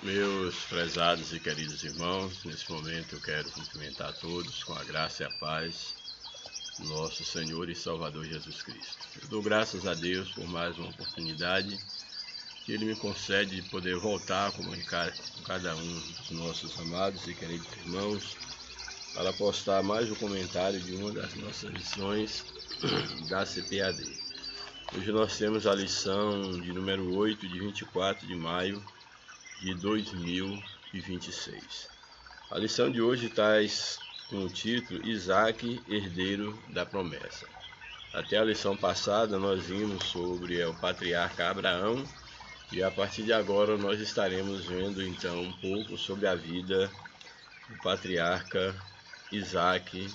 Meus prezados e queridos irmãos, nesse momento eu quero cumprimentar a todos com a graça e a paz do nosso Senhor e Salvador Jesus Cristo. Eu dou graças a Deus por mais uma oportunidade que Ele me concede de poder voltar a comunicar com cada um dos nossos amados e queridos irmãos para postar mais um comentário de uma das nossas lições da CPAD. Hoje nós temos a lição de número 8, de 24 de maio de 2026. A lição de hoje traz com o título Isaac, herdeiro da promessa. Até a lição passada nós vimos sobre o patriarca Abraão e a partir de agora nós estaremos vendo então um pouco sobre a vida do patriarca Isaac,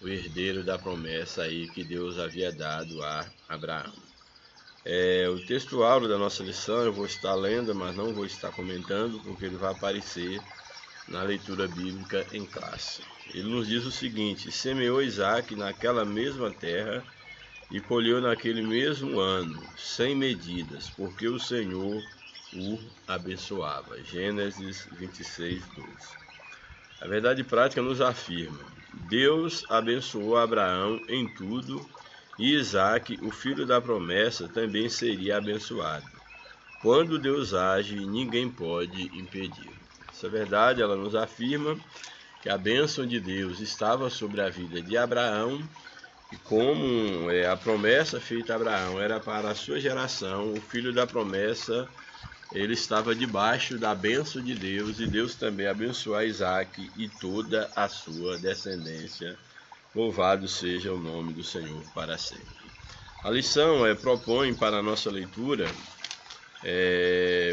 o herdeiro da promessa aí que Deus havia dado a Abraão. O texto áureo da nossa lição eu vou estar lendo, mas não vou estar comentando, porque ele vai aparecer na leitura bíblica em classe. Ele nos diz o seguinte: semeou Isaac naquela mesma terra e colheu naquele mesmo ano, sem medidas, porque o Senhor o abençoava. Gênesis 26, 12. A verdade prática nos afirma: Deus abençoou Abraão em tudo, e Isaac, o filho da promessa, também seria abençoado. Quando Deus age, ninguém pode impedir. Essa verdade ela nos afirma que a bênção de Deus estava sobre a vida de Abraão, e como a promessa feita a Abraão era para a sua geração, o filho da promessa ele estava debaixo da bênção de Deus, e Deus também abençoou a Isaac e toda a sua descendência. Louvado seja o nome do Senhor para sempre. A lição propõe para a nossa leitura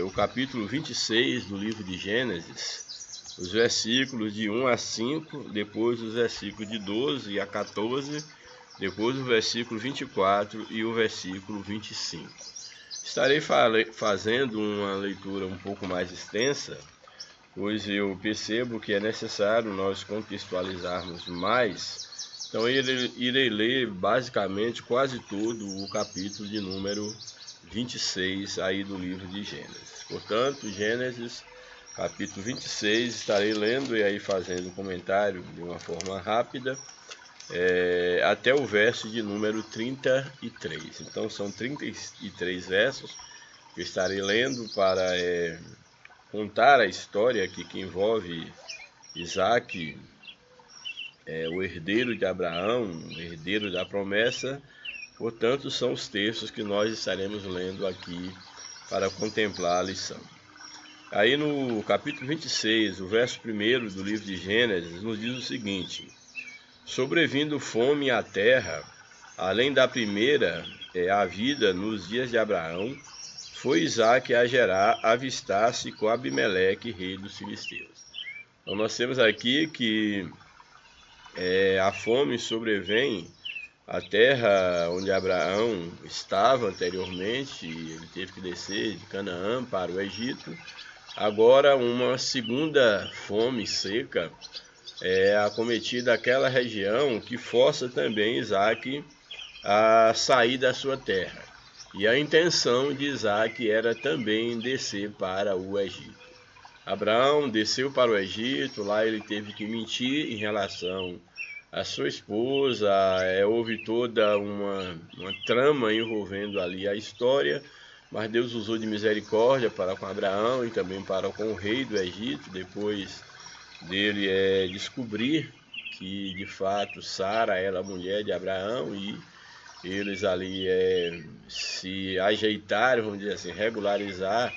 o capítulo 26 do livro de Gênesis, os versículos de 1 a 5, depois os versículos de 12 a 14, depois o versículo 24 e o versículo 25. Estarei fazendo uma leitura um pouco mais extensa, pois eu percebo que é necessário nós contextualizarmos mais. Então irei ler basicamente quase todo o capítulo de número 26 aí do livro de Gênesis. Portanto, Gênesis capítulo 26, estarei lendo e aí fazendo um comentário de uma forma rápida até o verso de número 33. Então são 33 versos que eu estarei lendo para contar a história aqui que envolve Isaac, o herdeiro de Abraão, o herdeiro da promessa. Portanto, são os textos que nós estaremos lendo aqui para contemplar a lição. Aí no capítulo 26, o verso 1 do livro de Gênesis, nos diz o seguinte: sobrevindo fome à terra, além da primeira, a vida nos dias de Abraão, foi Isaac a Gerar avistar-se com Abimeleque, rei dos filisteus. Então nós temos aqui que a fome sobrevém à terra onde Abraão estava anteriormente, ele teve que descer de Canaã para o Egito. Agora uma segunda fome seca acometida aquela região, que força também Isaac a sair da sua terra. E a intenção de Isaac era também descer para o Egito. Abraão desceu para o Egito, lá ele teve que mentir em relação à sua esposa, houve toda uma trama envolvendo ali a história, mas Deus usou de misericórdia para com Abraão e também para com o rei do Egito, depois dele descobrir que de fato Sara era a mulher de Abraão, e eles ali se ajeitaram, vamos dizer assim, regularizar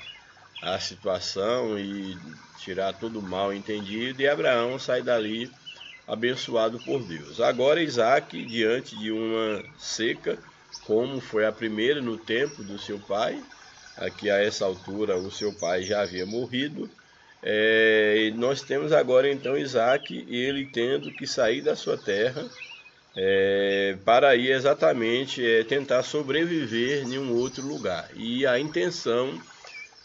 a situação e tirar todo o mal entendido, e Abraão sai dali abençoado por Deus. Agora Isaac, diante de uma seca, como foi a primeira no tempo do seu pai, aqui a essa altura o seu pai já havia morrido, nós temos agora então Isaac, ele tendo que sair da sua terra para ir exatamente tentar sobreviver em um outro lugar. E a intenção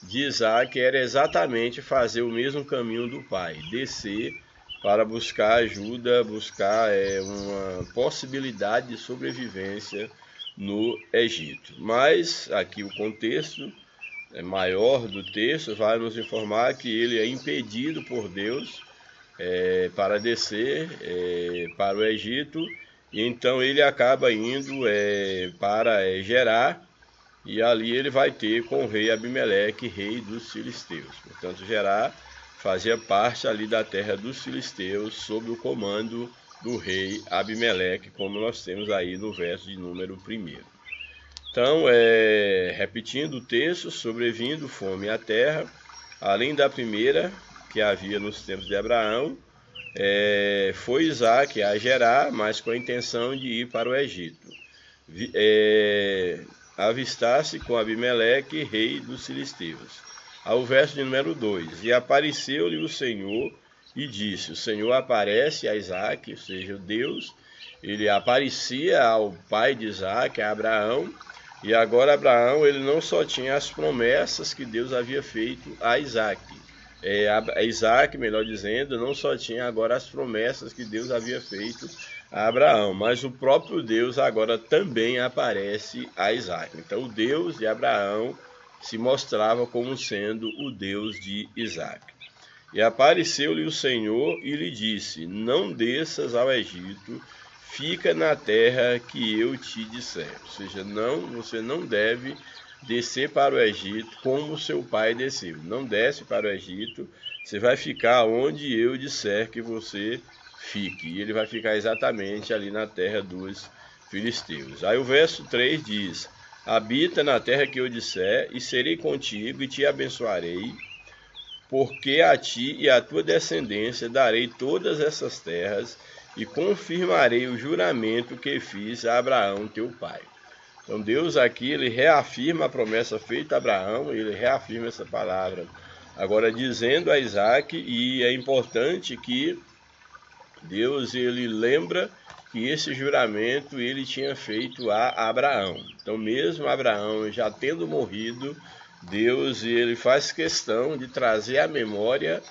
de Isaac era exatamente fazer o mesmo caminho do pai, descer para buscar ajuda, buscar uma possibilidade de sobrevivência no Egito. Mas aqui o contexto maior do texto vai nos informar que ele é impedido por Deus para descer para o Egito, e então ele acaba indo para Gerar, e ali ele vai ter com o rei Abimeleque, rei dos filisteus. Portanto, Gerar fazia parte ali da terra dos filisteus, sob o comando do rei Abimeleque, como nós temos aí no verso de número 1. Então, repetindo o texto, sobrevindo fome à terra, além da primeira que havia nos tempos de Abraão, foi Isaque a Gerar, mas com a intenção de ir para o Egito. Avistar-se com Abimeleque, rei dos filisteus. Ao verso de número 2, e apareceu-lhe o Senhor e disse, o Senhor aparece a Isaque, ou seja, o Deus, ele aparecia ao pai de Isaque, a Abraão, e agora Abraão, ele não só tinha as promessas que Deus havia feito a Isaque, Isaque, melhor dizendo, não só tinha agora as promessas que Deus havia feito a Abraão, mas o próprio Deus agora também aparece a Isaque. Então o Deus de Abraão se mostrava como sendo o Deus de Isaque. E apareceu-lhe o Senhor e lhe disse, não desças ao Egito, fica na terra que eu te disser. Ou seja, você não deve descer para o Egito como seu pai desceu. Não desce para o Egito, você vai ficar onde eu disser que você fique. E ele vai ficar exatamente ali na terra dos filisteus. Aí o verso 3 diz, habita na terra que eu disser, e serei contigo e te abençoarei, porque a ti e à tua descendência darei todas essas terras, e confirmarei o juramento que fiz a Abraão teu pai. Então Deus aqui, ele reafirma a promessa feita a Abraão, ele reafirma essa palavra, agora dizendo a Isaque, e é importante que Deus, ele lembra que esse juramento ele tinha feito a Abraão. Então mesmo Abraão já tendo morrido, Deus, ele faz questão de trazer à memória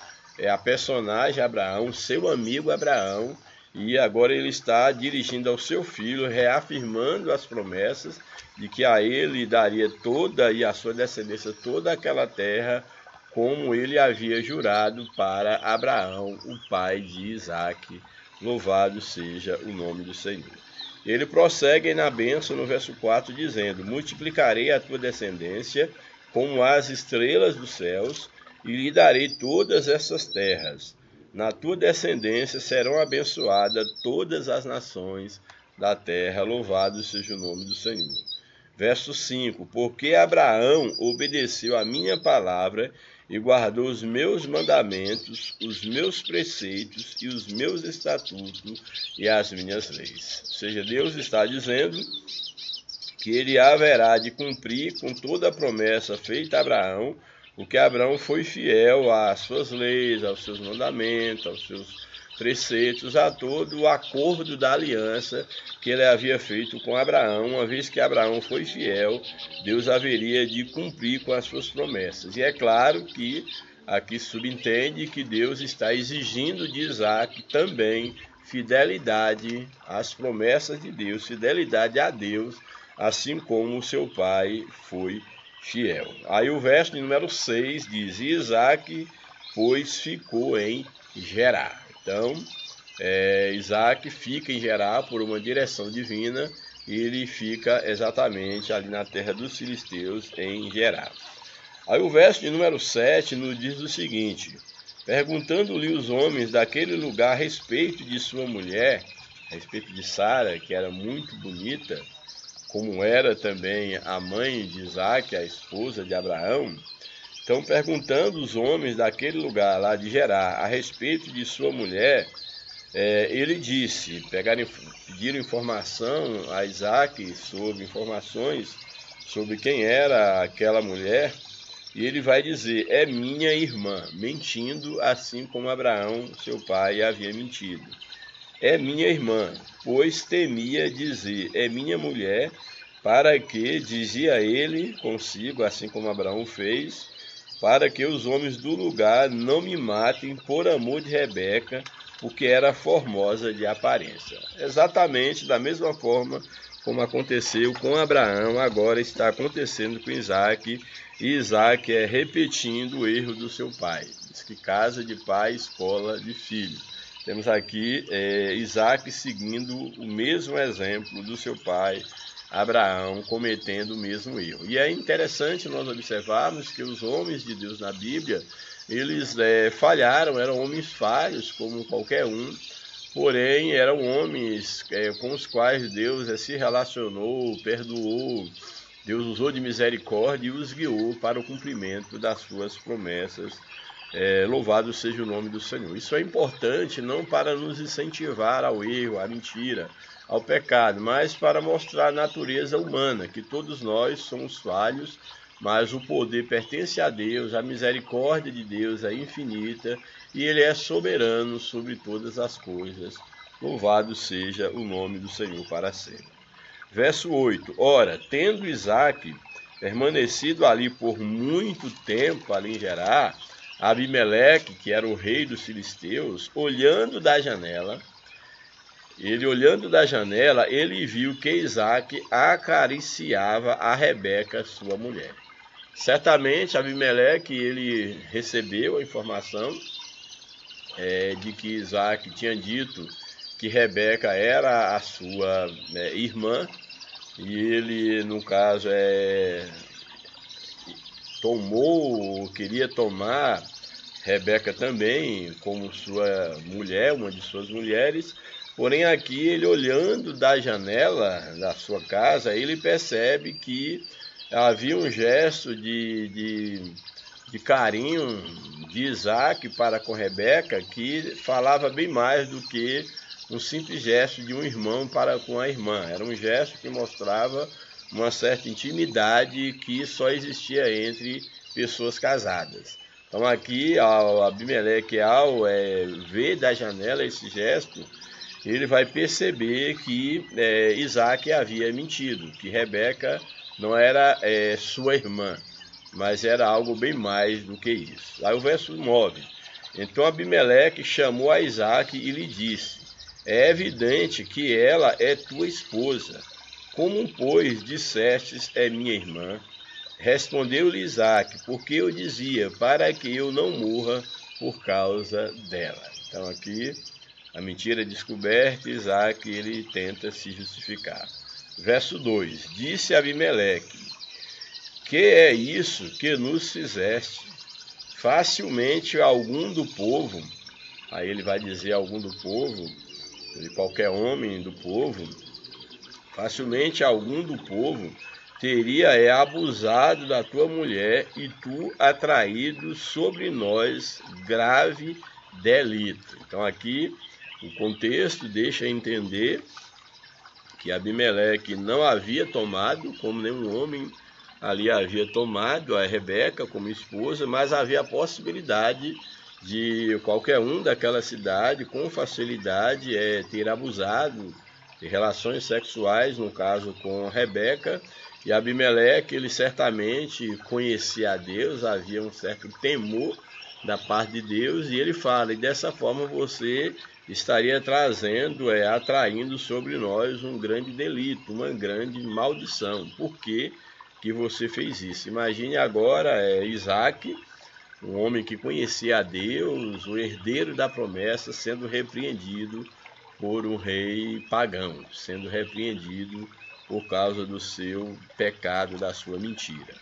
a personagem Abraão, seu amigo Abraão, e agora ele está dirigindo ao seu filho, reafirmando as promessas de que a ele daria toda e a sua descendência toda aquela terra, como ele havia jurado para Abraão, o pai de Isaque. Louvado seja o nome do Senhor. Ele prossegue na bênção no verso 4, dizendo, multiplicarei a tua descendência como as estrelas dos céus, e lhe darei todas essas terras. Na tua descendência serão abençoadas todas as nações da terra. Louvado seja o nome do Senhor. Verso 5. Porque Abraão obedeceu a minha palavra e guardou os meus mandamentos, os meus preceitos e os meus estatutos e as minhas leis. Ou seja, Deus está dizendo que ele haverá de cumprir com toda a promessa feita a Abraão, porque Abraão foi fiel às suas leis, aos seus mandamentos, aos seus preceitos, a todo o acordo da aliança que ele havia feito com Abraão. Uma vez que Abraão foi fiel, Deus haveria de cumprir com as suas promessas. E é claro que aqui subentende que Deus está exigindo de Isaque também fidelidade às promessas de Deus, fidelidade a Deus, assim como o seu pai foi fiel. Aí o verso de número 6 diz, Isaque, pois ficou em Gerar. Então, Isaque fica em Gerar por uma direção divina, e ele fica exatamente ali na terra dos filisteus, em Gerar. Aí o verso de número 7 nos diz o seguinte, perguntando-lhe os homens daquele lugar a respeito de sua mulher, a respeito de Sara, que era muito bonita, como era também a mãe de Isaque, a esposa de Abraão. Então, perguntando os homens daquele lugar lá de Gerar a respeito de sua mulher, ele disse, pediram informação a Isaque sobre informações sobre quem era aquela mulher, e ele vai dizer, é minha irmã, mentindo assim como Abraão, seu pai, havia mentido. É minha irmã, pois temia dizer, é minha mulher, para que, dizia ele consigo, assim como Abraão fez, para que os homens do lugar não me matem por amor de Rebeca, porque era formosa de aparência. Exatamente da mesma forma como aconteceu com Abraão, agora está acontecendo com Isaac, e Isaac é repetindo o erro do seu pai. Diz que casa de pai, escola de filho. Temos aqui Isaac seguindo o mesmo exemplo do seu pai, Abraão, cometendo o mesmo erro. E é interessante nós observarmos que os homens de Deus na Bíblia, eles falharam, eram homens falhos como qualquer um, porém eram homens com os quais Deus se relacionou, perdoou, Deus usou de misericórdia e os guiou para o cumprimento das suas promessas. Louvado seja o nome do Senhor. Isso é importante não para nos incentivar ao erro, à mentira, ao pecado, mas para mostrar a natureza humana, que todos nós somos falhos, mas o poder pertence a Deus, a misericórdia de Deus é infinita e Ele é soberano sobre todas as coisas. Louvado seja o nome do Senhor para sempre. Verso 8. Ora, tendo Isaac permanecido ali por muito tempo, ali em Gerar, Abimeleque, que era o rei dos filisteus, olhando da janela, ele viu que Isaac acariciava a Rebeca, sua mulher. Certamente, Abimeleque, ele recebeu a informação de que Isaac tinha dito que Rebeca era a sua irmã, e ele, no caso, queria tomar Rebeca também como sua mulher, uma de suas mulheres. Porém, aqui ele, olhando da janela da sua casa, ele percebe que havia um gesto de carinho de Isaac para com Rebeca, que falava bem mais do que um simples gesto de um irmão para com a irmã. Era um gesto que mostrava uma certa intimidade que só existia entre pessoas casadas. Então aqui, Abimeleque, ao ver da janela esse gesto, ele vai perceber que Isaac havia mentido, que Rebeca não era sua irmã, mas era algo bem mais do que isso. Aí o verso 9. Então Abimeleque chamou a Isaac e lhe disse: é evidente que ela é tua esposa. Como, pois, dissestes, é minha irmã? Respondeu-lhe Isaac: porque eu dizia, para que eu não morra por causa dela. Então aqui, a mentira é descoberta, Isaac ele tenta se justificar. Verso 2. Disse Abimeleque: que é isso que nos fizeste? Facilmente algum do povo, aí ele vai dizer algum do povo, de qualquer homem do povo, facilmente algum do povo teria abusado da tua mulher e tu atraído sobre nós grave delito. Então aqui o contexto deixa entender que Abimeleque não havia tomado, como nenhum homem ali havia tomado, a Rebeca como esposa, mas havia a possibilidade de qualquer um daquela cidade com facilidade ter abusado de relações sexuais, no caso com Rebeca. E Abimeleque, ele certamente conhecia a Deus, havia um certo temor da parte de Deus, e ele fala: e dessa forma você estaria atraindo sobre nós um grande delito, uma grande maldição. Por que você fez isso? Imagine agora Isaac, um homem que conhecia a Deus, o herdeiro da promessa, sendo repreendido por um rei pagão, sendo repreendido por causa do seu pecado, da sua mentira.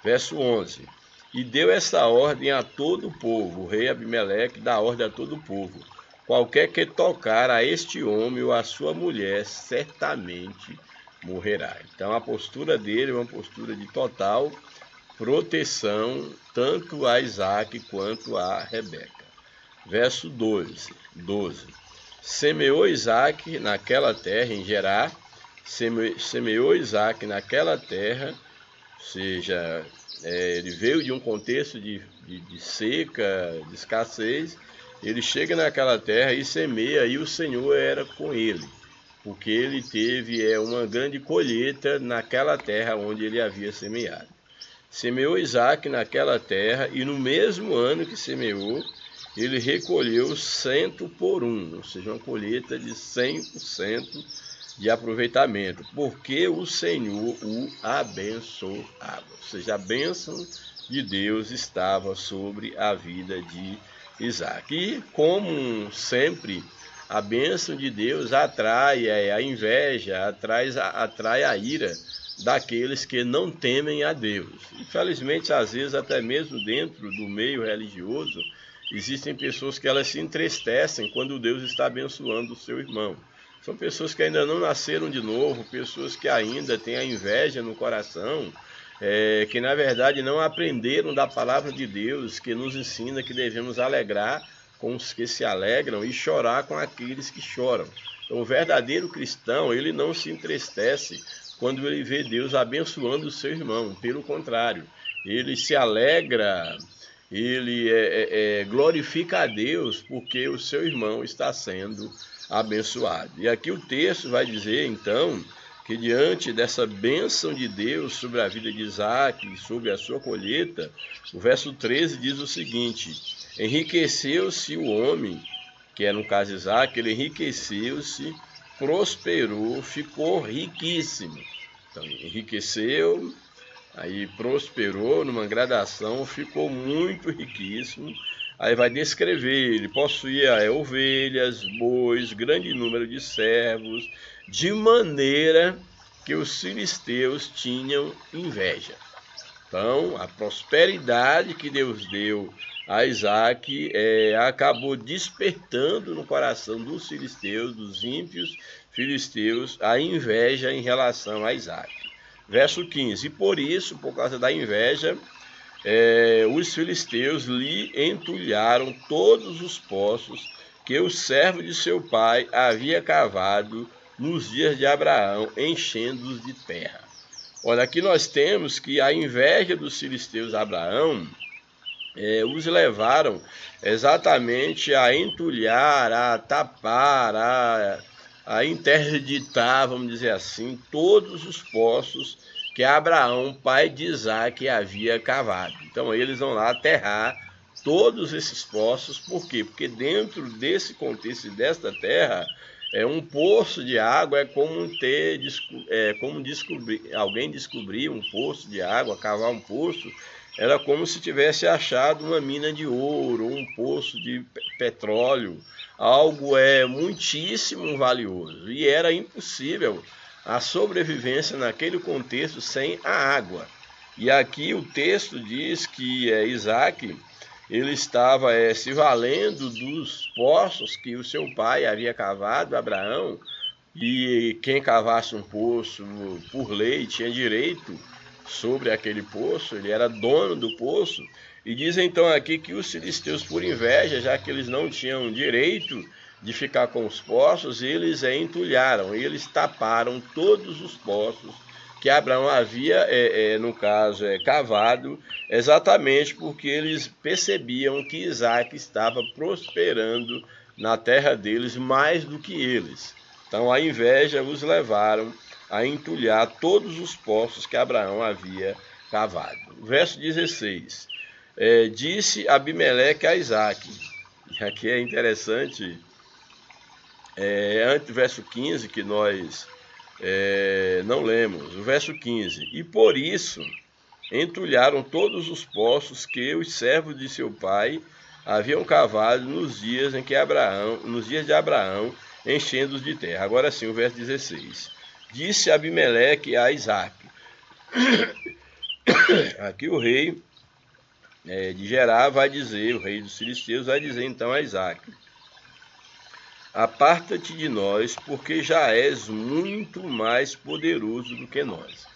Verso 11. E deu essa ordem a todo o povo, o rei Abimeleque dá ordem a todo o povo: qualquer que tocar a este homem ou a sua mulher, certamente morrerá. Então a postura dele é uma postura de total proteção, tanto a Isaac quanto a Rebeca. Verso 12. Semeou Isaac naquela terra, em Gerar, semeou Isaac naquela terra, ou seja, ele veio de um contexto de seca, de escassez, ele chega naquela terra e semeia, e o Senhor era com ele, porque ele teve uma grande colheita naquela terra onde ele havia semeado. Semeou Isaac naquela terra, e no mesmo ano que semeou, ele recolheu 100 por 1, ou seja, uma colheita de 100% de aproveitamento, porque o Senhor o abençoava. Ou seja, a bênção de Deus estava sobre a vida de Isaac. E, como sempre, a bênção de Deus atrai a inveja, atrai a ira daqueles que não temem a Deus. Infelizmente, às vezes, até mesmo dentro do meio religioso, existem pessoas que elas se entristecem quando Deus está abençoando o seu irmão. São pessoas que ainda não nasceram de novo, pessoas que ainda têm a inveja no coração, que na verdade não aprenderam da palavra de Deus, que nos ensina que devemos alegrar com os que se alegram e chorar com aqueles que choram. Então, o verdadeiro cristão, ele não se entristece quando ele vê Deus abençoando o seu irmão. Pelo contrário, ele se alegra, ele glorifica a Deus porque o seu irmão está sendo abençoado. E aqui o texto vai dizer, então, que diante dessa bênção de Deus sobre a vida de Isaac e sobre a sua colheita, o verso 13 diz o seguinte: enriqueceu-se o homem, que era no caso Isaac, ele enriqueceu-se, prosperou, ficou riquíssimo. Então, enriqueceu, aí prosperou numa gradação, ficou muito riquíssimo. Aí vai descrever, ele possuía ovelhas, bois, grande número de servos, de maneira que os filisteus tinham inveja. Então, a prosperidade que Deus deu a Isaac acabou despertando no coração dos filisteus, dos ímpios filisteus, a inveja em relação a Isaac. Verso 15, e por isso, por causa da inveja, os filisteus lhe entulharam todos os poços que o servo de seu pai havia cavado nos dias de Abraão, enchendo-os de terra. Olha, aqui nós temos que a inveja dos filisteus a Abraão os levaram exatamente a entulhar, a tapar, a interditar, vamos dizer assim, todos os poços que Abraão, pai de Isaac, havia cavado. Então eles vão lá aterrar todos esses poços. Por quê? Porque dentro desse contexto desta terra, um poço de água é como alguém descobrir um poço de água, cavar um poço, era como se tivesse achado uma mina de ouro, um poço de petróleo, algo muitíssimo valioso. E era impossível a sobrevivência naquele contexto sem a água. E aqui o texto diz que Isaac, ele estava se valendo dos poços que o seu pai havia cavado, Abraão, e quem cavasse um poço por lei tinha direito sobre aquele poço, ele era dono do poço. E diz então aqui que os filisteus, por inveja, já que eles não tinham direito de ficar com os poços, eles entulharam, eles taparam todos os poços que Abraão havia, no caso, cavado, exatamente porque eles percebiam que Isaac estava prosperando na terra deles mais do que eles. Então a inveja os levaram a entulhar todos os poços que Abraão havia cavado. Verso 16, disse Abimeleque a Isaac, e aqui é interessante, antes do verso 15 que nós não lemos, o verso 15, e por isso entulharam todos os poços que os servos de seu pai haviam cavado nos dias de Abraão, enchendo-os de terra. Agora sim, o verso 16. Disse Abimeleque a Isaac. Aqui o rei de Gerar vai dizer, o rei dos filisteus vai dizer então a Isaac: aparta-te de nós, porque já és muito mais poderoso do que nós.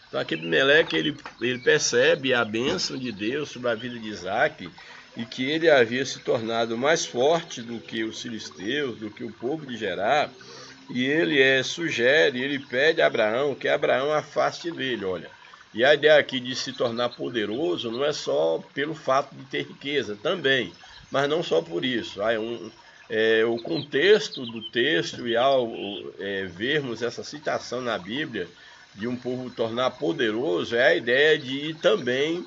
Então aqui Abimeleque ele percebe a bênção de Deus sobre a vida de Isaac e que ele havia se tornado mais forte do que os filisteus, do que o povo de Gerar. E ele sugere, ele pede a Abraão que Abraão afaste dele, olha. E a ideia aqui de se tornar poderoso não é só pelo fato de ter riqueza, também, mas não só por isso. O contexto do texto, e ao vermos essa citação na Bíblia de um povo tornar poderoso, é a ideia de também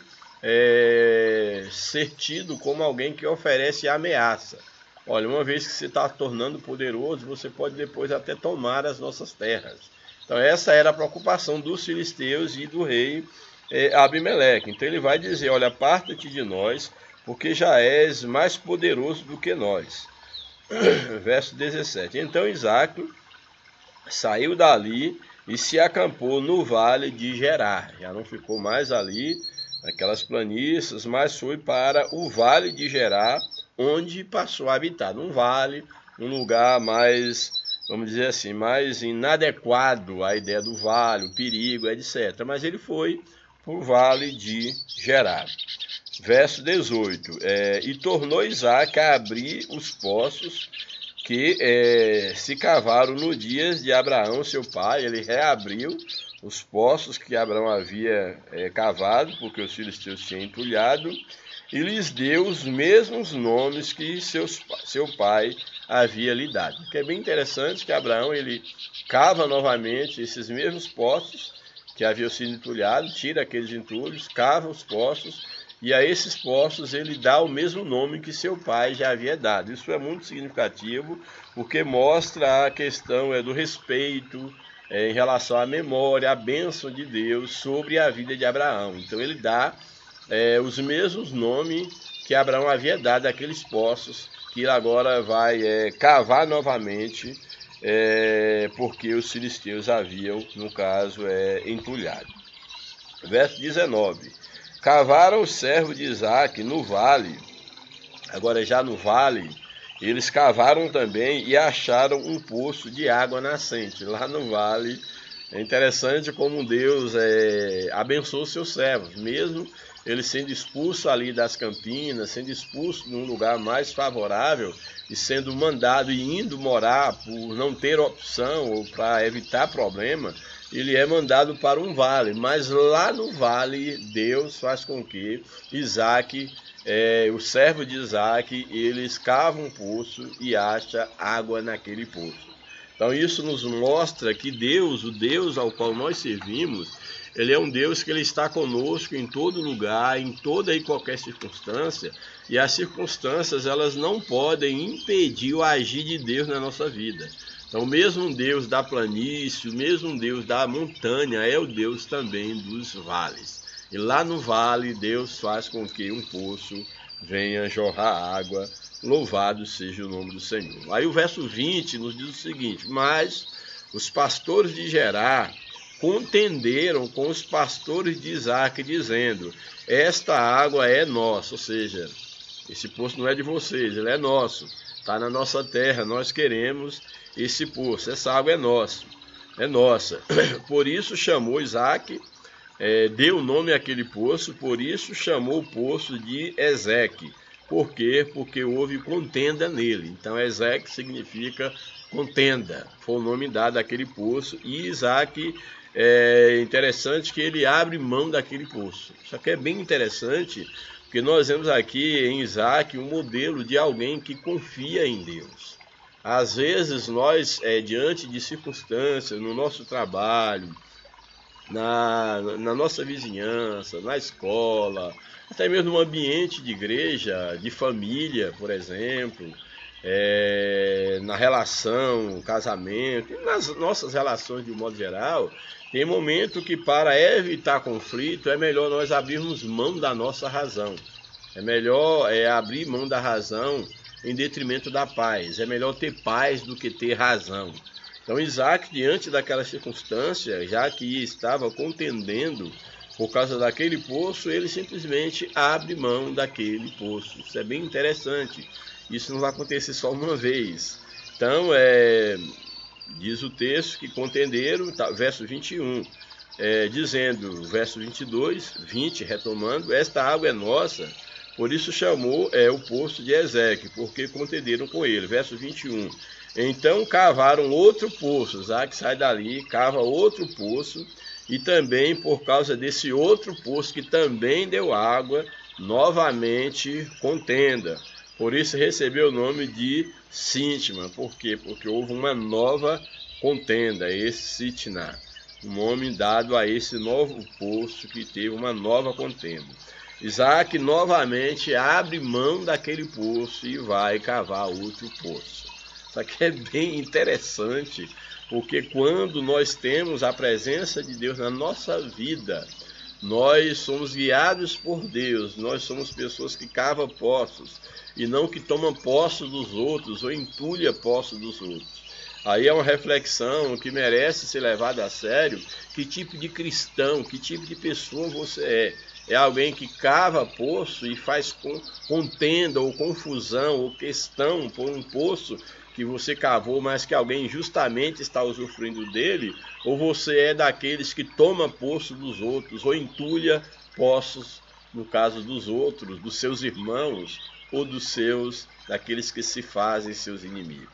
ser tido como alguém que oferece ameaça. olha, uma vez que você está tornando poderoso, você pode depois até tomar as nossas terras. Então essa era a preocupação dos filisteus e do rei Abimeleque. Então ele vai dizer, olha, aparta-te de nós, porque já és mais poderoso do que nós. Verso 17. Então Isaque saiu dali e se acampou no vale de Gerar. Já não ficou mais ali, naquelas planícies, mas foi para o vale de Gerar, onde passou a habitar. Um vale, um lugar mais, vamos dizer assim, mais inadequado à ideia do vale, o perigo, etc. Mas ele foi para o vale de Gerar. Verso 18. E tornou Isaque a abrir os poços que se cavaram no dias de Abraão, seu pai. Ele reabriu os poços que Abraão havia cavado, porque os filisteus tinham entulhado, e lhes deu os mesmos nomes que seu pai havia lhe dado. O que é bem interessante que Abraão ele cava novamente esses mesmos poços que haviam sido entulhados, tira aqueles entulhos, cava os poços, e a esses poços ele dá o mesmo nome que seu pai já havia dado. Isso é muito significativo, porque mostra a questão do respeito em relação à memória, à bênção de Deus sobre a vida de Abraão. Então ele dá os mesmos nomes que Abraão havia dado àqueles poços, que ele agora vai cavar novamente, porque os filisteus haviam, no caso, entulhado. Verso 19. Cavaram os servos de Isaque no vale. Agora já no vale, eles cavaram também e acharam um poço de água nascente. Lá no vale, é interessante como Deus abençoou seus servos, mesmo eles sendo expulsos ali das campinas, sendo expulsos num lugar mais favorável e sendo mandado e indo morar por não ter opção ou para evitar problema, ele é mandado para um vale. Mas lá no vale, Deus faz com que Isaque, o servo de Isaque, eles cavam um poço e acha água naquele poço. Então isso nos mostra que Deus, o Deus ao qual nós servimos, ele é um Deus que ele está conosco em todo lugar, em toda e qualquer circunstância, e as circunstâncias elas não podem impedir o agir de Deus na nossa vida. Então, o mesmo Deus da planície, o mesmo Deus da montanha, é o Deus também dos vales. E lá no vale, Deus faz com que um poço venha jorrar água. Louvado seja o nome do Senhor. Aí o verso 20 nos diz o seguinte: mas os pastores de Gerar contenderam com os pastores de Isaque, dizendo, esta água é nossa, ou seja, esse poço não é de vocês, ele é nosso, está na nossa terra, nós queremos esse poço, essa água é nossa. Por isso chamou Isaque, deu nome àquele poço, por isso chamou o poço de Ezeque. Por quê? Porque houve contenda nele. Então Ezeque significa contenda, foi o nome dado àquele poço, e Isaque é interessante que ele abre mão daquele poço. Isso aqui é bem interessante, porque nós vemos aqui em Isaque um modelo de alguém que confia em Deus. Às vezes nós, diante de circunstâncias, no nosso trabalho, na nossa vizinhança, na escola, até mesmo no ambiente de igreja, de família, por exemplo, na relação, casamento, e nas nossas relações de um modo geral, tem momento que para evitar conflito é melhor nós abrirmos mão da nossa razão. É melhor abrir mão da razão em detrimento da paz. É melhor ter paz do que ter razão. Então Isaque, diante daquela circunstância, já que estava contendendo por causa daquele poço, ele simplesmente abre mão daquele poço. Isso é bem interessante. Isso não vai acontecer só uma vez. Então, diz o texto que contenderam, verso 21, dizendo, verso 22, 20, retomando, esta água é nossa, por isso chamou o poço de Ezeque, porque contenderam com ele. Verso 21, então cavaram outro poço, Isaque sai dali, cava outro poço, e também por causa desse outro poço que também deu água, novamente contenda. Por isso recebeu o nome de Sitna. Por quê? Porque houve uma nova contenda, esse Sitna, o nome dado a esse novo poço que teve uma nova contenda. Isaac novamente abre mão daquele poço e vai cavar outro poço. Isso aqui é bem interessante, porque quando nós temos a presença de Deus na nossa vida, nós somos guiados por Deus, nós somos pessoas que cavam poços e não que tomam posse dos outros ou entulham poço dos outros. Aí é uma reflexão que merece ser levada a sério. Que tipo de cristão, que tipo de pessoa você é? É alguém que cava poço e faz contenda ou confusão ou questão por um poço que você cavou, mas que alguém justamente está usufruindo dele? Ou você é daqueles que toma poço dos outros ou entulha poços, no caso dos outros, dos seus irmãos ou daqueles que se fazem seus inimigos?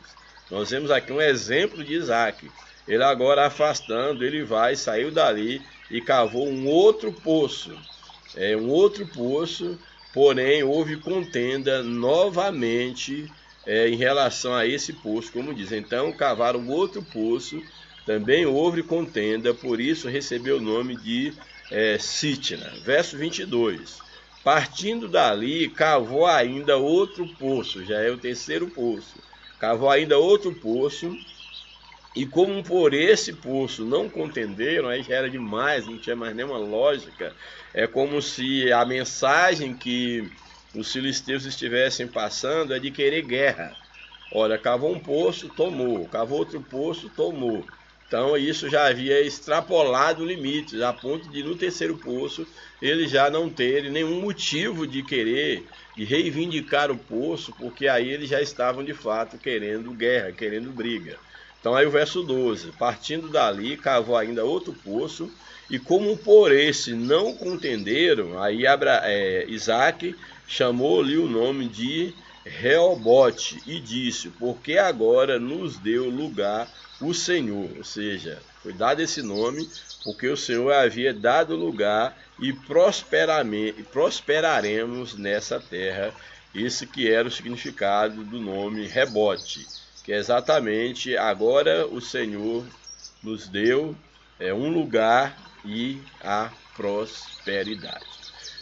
Nós vemos aqui um exemplo de Isaac. Ele agora afastando, ele saiu dali e cavou um outro poço. Porém houve contenda novamente em relação a esse poço, como diz. Então cavaram outro poço, também houve contenda, por isso recebeu o nome de Sitna. Verso 22. Partindo dali, cavou ainda outro poço, já é o terceiro poço. Cavou ainda outro poço, e como por esse poço não contenderam, aí já era demais, não tinha mais nenhuma lógica. É como se a mensagem que os filisteus estivessem passando é de querer guerra. Olha, cavou um poço, tomou. Cavou outro poço, tomou. Então isso já havia extrapolado o limite, a ponto de no terceiro poço eles já não terem nenhum motivo de querer, de reivindicar o poço, porque aí eles já estavam de fato querendo guerra, querendo briga. Então aí o verso 12, partindo dali, cavou ainda outro poço, e como por esse não contenderam, aí Isaac chamou-lhe o nome de Reobote e disse: porque agora nos deu lugar o Senhor. Ou seja, foi dado esse nome porque o Senhor havia dado lugar e prosperaremos nessa terra. Esse que era o significado do nome Rebote, que é exatamente agora o Senhor nos deu um lugar e a prosperidade.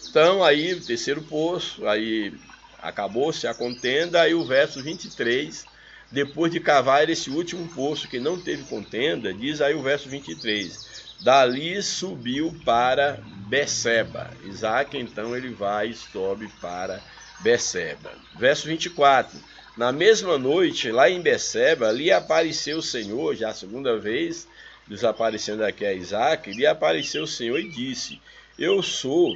Então aí o terceiro poço, aí acabou-se a contenda. Aí o verso 23, depois de cavar esse último poço que não teve contenda, diz aí o verso 23, dali subiu para Beceba. Isaac então ele vai e sobe para Beceba. Verso 24, na mesma noite, lá em Beceba, lhe apareceu o Senhor, já a segunda vez desaparecendo aqui a Isaac, lhe apareceu o Senhor e disse: eu sou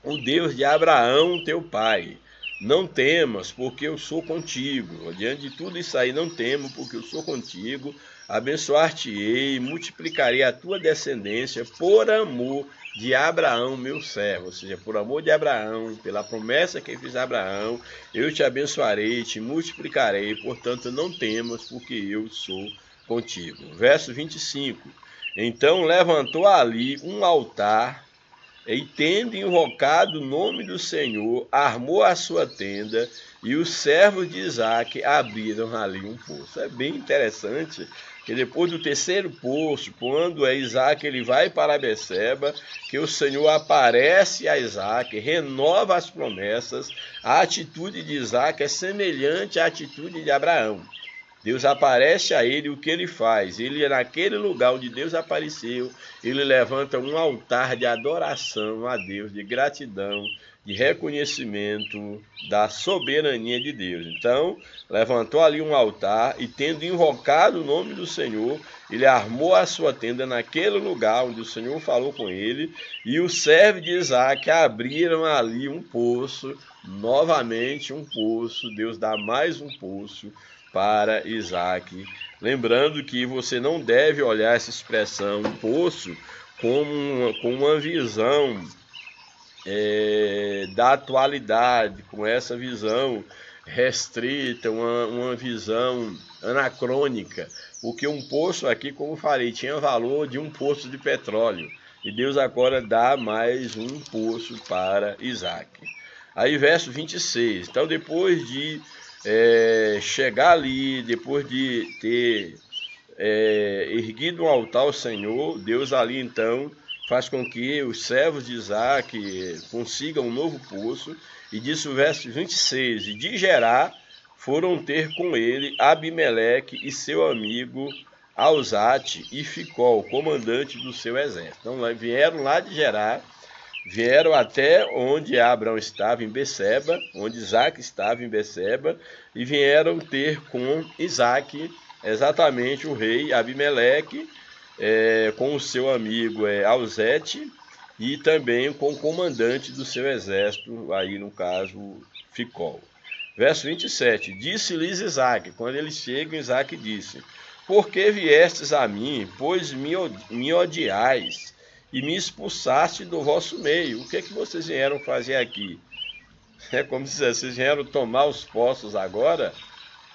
o Deus de Abraão, teu pai. Não temas, porque eu sou contigo. Diante de tudo isso aí, não temo, porque eu sou contigo. Abençoar-te-ei, multiplicarei a tua descendência por amor de Abraão, meu servo. Ou seja, por amor de Abraão, pela promessa que fiz a Abraão, eu te abençoarei, te multiplicarei. Portanto, não temas, porque eu sou contigo. Verso 25. Então levantou ali um altar, e tendo invocado o nome do Senhor, armou a sua tenda, e os servos de Isaac abriram ali um poço. É bem interessante que depois do terceiro poço, quando Isaac ele vai para Beceba, que o Senhor aparece a Isaac, renova as promessas. A atitude de Isaac é semelhante à atitude de Abraão. Deus aparece a ele, o que ele faz? Ele, naquele lugar onde Deus apareceu, ele levanta um altar de adoração a Deus, de gratidão, de reconhecimento da soberania de Deus. Então, levantou ali um altar e, tendo invocado o nome do Senhor, ele armou a sua tenda naquele lugar onde o Senhor falou com ele, e os servos de Isaac abriram ali um poço, novamente um poço. Deus dá mais um poço para Isaac. Lembrando que você não deve olhar essa expressão poço com uma visão da atualidade, com essa visão restrita, uma visão anacrônica, porque um poço aqui, como falei, tinha valor de um poço de petróleo, e Deus agora dá mais um poço para Isaac. Aí verso 26, então depois de chegar ali, depois de ter erguido um altar ao Senhor, Deus ali então faz com que os servos de Isaque consigam um novo poço, e diz o verso 26, e de Gerar foram ter com ele Abimeleque e seu amigo Alzate e Ficol, comandante do seu exército. Então vieram lá de Gerar, vieram até onde Abraão estava, em Beceba, onde Isaque estava em Beceba, e vieram ter com Isaque exatamente o rei Abimeleque, com o seu amigo Alzete, e também com o comandante do seu exército, aí no caso Ficol. Verso 27, disse-lhes Isaque, quando eles chegam, Isaque disse, por que viestes a mim, pois me odiais, e me expulsaste do vosso meio? O que é que vocês vieram fazer aqui? É como se vocês vieram tomar os postos agora,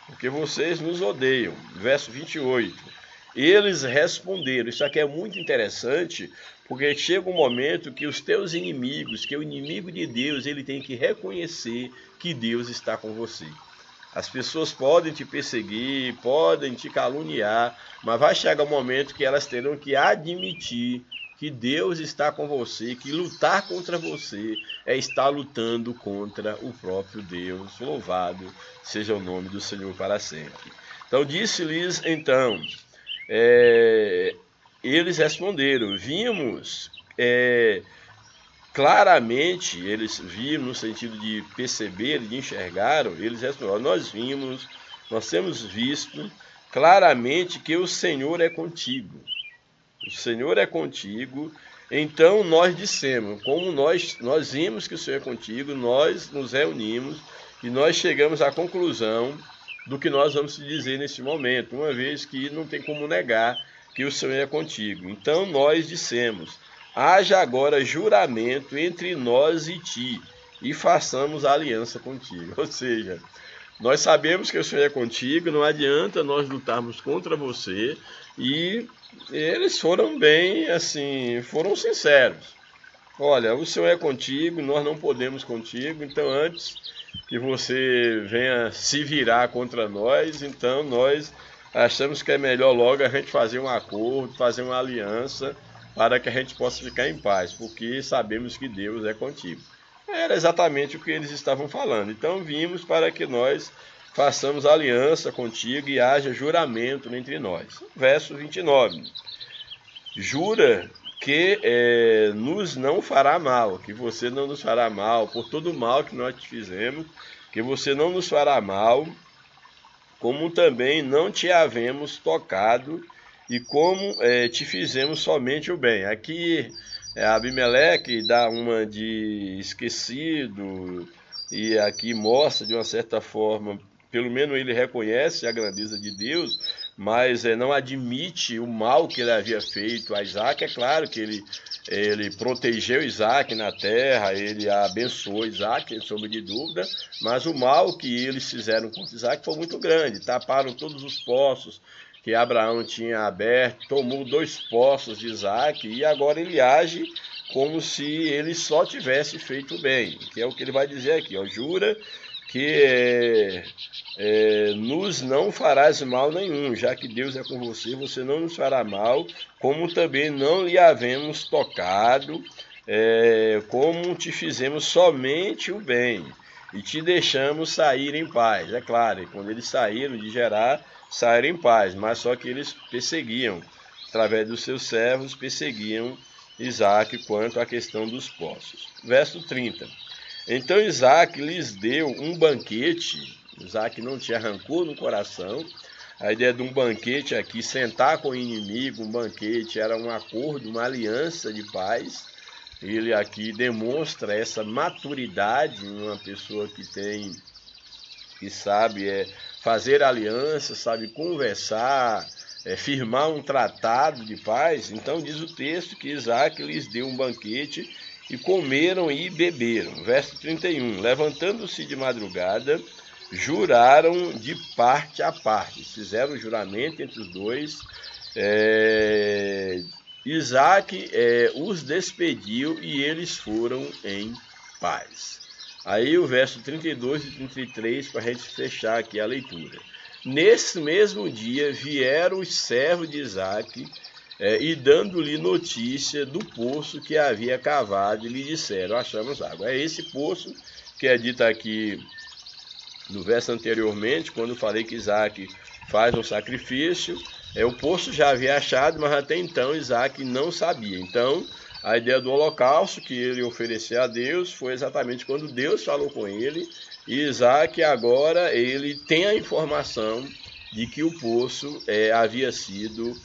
porque vocês nos odeiam. Verso 28, eles responderam, isso aqui é muito interessante, porque chega um momento que os teus inimigos, que o inimigo de Deus, ele tem que reconhecer que Deus está com você. As pessoas podem te perseguir, podem te caluniar, mas vai chegar um momento que elas terão que admitir que Deus está com você, que lutar contra você é estar lutando contra o próprio Deus. Louvado seja o nome do Senhor para sempre. Então disse-lhes então, eles responderam, vimos claramente, eles viram no sentido de perceber, de enxergaram, eles responderam, nós vimos, nós temos visto claramente que o Senhor é contigo. O Senhor é contigo, então nós dissemos, como nós vimos que o Senhor é contigo, nós nos reunimos e nós chegamos à conclusão do que nós vamos te dizer neste momento, uma vez que não tem como negar que o Senhor é contigo. Então nós dissemos, haja agora juramento entre nós e ti, e façamos aliança contigo. Ou seja, nós sabemos que o Senhor é contigo, não adianta nós lutarmos contra você, e eles foram bem, assim, foram sinceros. Olha, o Senhor é contigo, nós não podemos contigo, então antes que você venha se virar contra nós, então nós achamos que é melhor logo a gente fazer um acordo, fazer uma aliança, para que a gente possa ficar em paz, porque sabemos que Deus é contigo. Era exatamente o que eles estavam falando. Então vimos para que nós façamos aliança contigo e haja juramento entre nós. Verso 29. Jura que nos não fará mal, que você não nos fará mal, por todo o mal que nós te fizemos, que você não nos fará mal, como também não te havemos tocado, e como te fizemos somente o bem. Aqui Abimeleque dá uma de esquecido, e aqui mostra de uma certa forma, pelo menos ele reconhece a grandeza de Deus, mas não admite o mal que ele havia feito a Isaque. É claro que ele protegeu Isaque na terra, ele abençoou Isaque, sem sombra de dúvida, mas o mal que eles fizeram contra Isaque foi muito grande. Taparam todos os poços que Abraão tinha aberto, tomou 2 poços de Isaque, e agora ele age como se ele só tivesse feito bem, que é o que ele vai dizer aqui, ó, jura que nos não farás mal nenhum, já que Deus é com você, você não nos fará mal, como também não lhe havemos tocado, como te fizemos somente o bem, e te deixamos sair em paz. É claro, quando eles saíram de Gerar, saíram em paz, mas só que eles perseguiam, através dos seus servos, perseguiam Isaque quanto à questão dos poços. Verso 30. Então Isaque lhes deu um banquete. Isaque não tinha rancor no coração. A ideia de um banquete aqui, sentar com o inimigo, um banquete era um acordo, uma aliança de paz. Ele aqui demonstra essa maturidade, uma pessoa que sabe fazer aliança, sabe conversar, firmar um tratado de paz. Então diz o texto que Isaque lhes deu um banquete e comeram e beberam. Verso 31, levantando-se de madrugada, juraram de parte a parte, fizeram juramento entre os dois. Isaque os despediu e eles foram em paz. Aí o verso 32 e 33 para a gente fechar aqui a leitura. Nesse mesmo dia vieram os servos de Isaque e dando-lhe notícia do poço que havia cavado, e lhe disseram: achamos água. É esse poço que é dito aqui no verso anteriormente, quando falei que Isaac faz um sacrifício. O poço já havia achado, mas até então Isaac não sabia. Então, a ideia do holocausto que ele ofereceu a Deus foi exatamente quando Deus falou com ele. E Isaac agora ele tem a informação de que o poço havia sido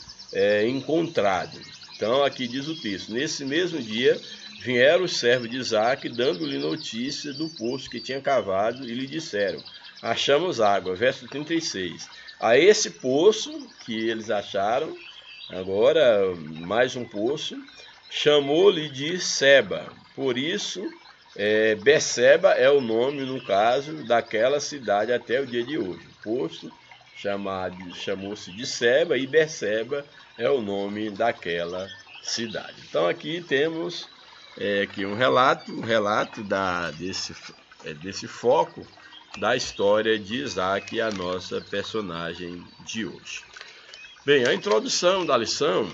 encontrado. Então aqui diz o texto: nesse mesmo dia vieram os servos de Isaac, dando-lhe notícia do poço que tinha cavado, e lhe disseram: achamos água. Verso 36. A esse poço que eles acharam, agora mais um poço, chamou-lhe de Seba. Por isso, Beceba é o nome, no caso, daquela cidade até o dia de hoje. O poço chamou-se de Seba, e Beceba é o nome daquela cidade. Então aqui temos aqui um relato desse foco da história de Isaac, a nossa personagem de hoje. Bem, a introdução da lição,